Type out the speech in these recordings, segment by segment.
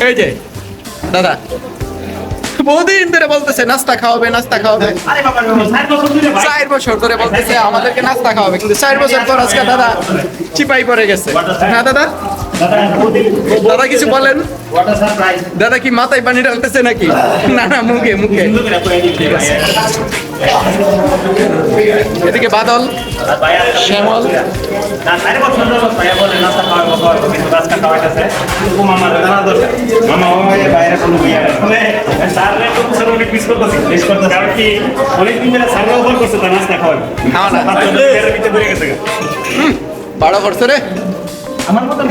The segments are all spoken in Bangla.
এই যে দাদা বহুদিন ধরে বলতেছে নাস্তা খাওয়াবে 4 বছর ধরে বলতেছে আমাদেরকে নাস্তা খাওয়াবে, কিন্তু 4 বছর পর আজকে দাদা চিপাই পড়ে গেছে না দাদা। দাদা কিছু বলেন, দাদা কি মাথায় পানি ঢালতেছে নাকি? না না, মুখে মুখে। এদিকে বাদল, শ্যামল, বড় করছে রে আমার মতন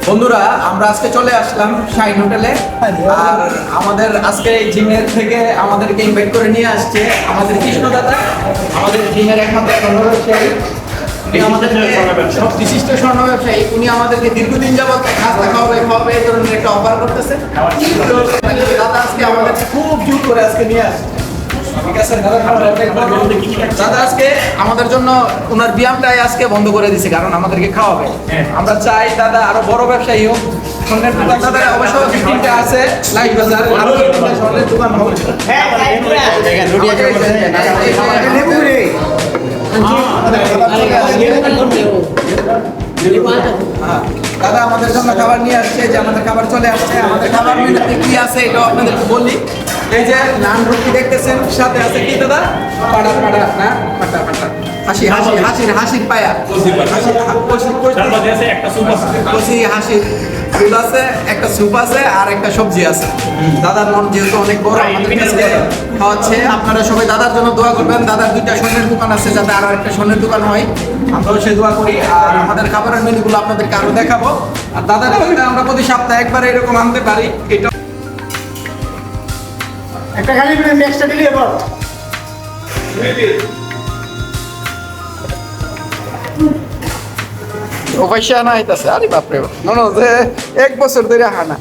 বন্ধুরা, আমরা আজকে চলে আসলাম শাইন হোটেলে। আর আমাদের আজকে জিমের থেকে আমাদেরকে ইনভাইট করে নিয়ে আসছে আমাদের কৃষ্ণ দাদা, আমাদের জিমের একমাত্র স্বর্ণ ব্যবসায়ী। সব বিশিষ্ট স্বর্ণ ব্যবসায়ী। উনি আমাদেরকে দীর্ঘদিন যাবত নাস্তা খাওয়াবে এই ধরনের একটা অফার করতেছে। দাদা আজকে আমাদের খুব জোর করে আজকে নিয়ে আসছে। ঠিক আছে দাদা, আজকে আমাদের জন্য ওনার ব্যায়ামটাই আজকে বন্ধ করে দিছে, কারণ আমাদেরকে খাওয়াবে। আমরা চাই দাদা আরো বড় ব্যবসায়ী হোক। স্বর্ণের দোকান দাদা অবশ্য 15টা আছে, লাইট বাজার আরো 3টা স্বর্ণের দোকান হবে। দাদা আমাদের জন্য খাবার নিয়ে আসছে, যে আমাদের খাবার চলে আসছে। আমাদের খাবার মেনুতে কি আছে এটা আপনাদেরকে বলি। এই যে নান রুটি দেখতেছেন, সাথে আছে কি দাদা? পাটা পাটা না, পাটা পাটা হাসির পায়া, হাসির ফুল আছে, একটা স্যুপ আছে, আর একটা সবজি আছে। দাদার মন যেহেতু অনেক বড়, আমাদের কাছে খাওয়াচ্ছে। আপনারা সবাই দাদার জন্য দোয়া করবেন। দাদার 2টা স্বর্ণের দোকান আছে, যাতে আরো একটা স্বর্ণের দোকান হয়। আমরাও সে দোয়া করি। আর আমাদের খাবারের মেনুগুলো আপনাদেরকে আরো দেখাবো। আর দাদার কাছে আমরা প্রতি সপ্তাহে একবার এরকম আনতে পারি। এটা একটা খালি এক্সট্রা দিলি এবার পয়সা না হইতাছে। আরে বাপরে, মনে হচ্ছে 1 বছর ধরে হানা।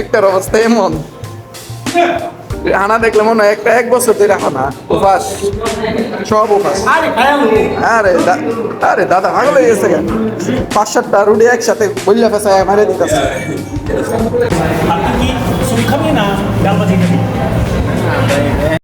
একটার অবস্থা এমন, হানা দেখলে মনে হয় একটা 1 বছর ধরে হানা। উপাস, সব উপাস। আরে দাদা ভালো হয়ে গেছে কেন? 5-7টা রুটি একসাথে বললে ফেসায় মারে দিতেছে। আপনি কি সুখ খাবি না ডাল ভাজি খাবি?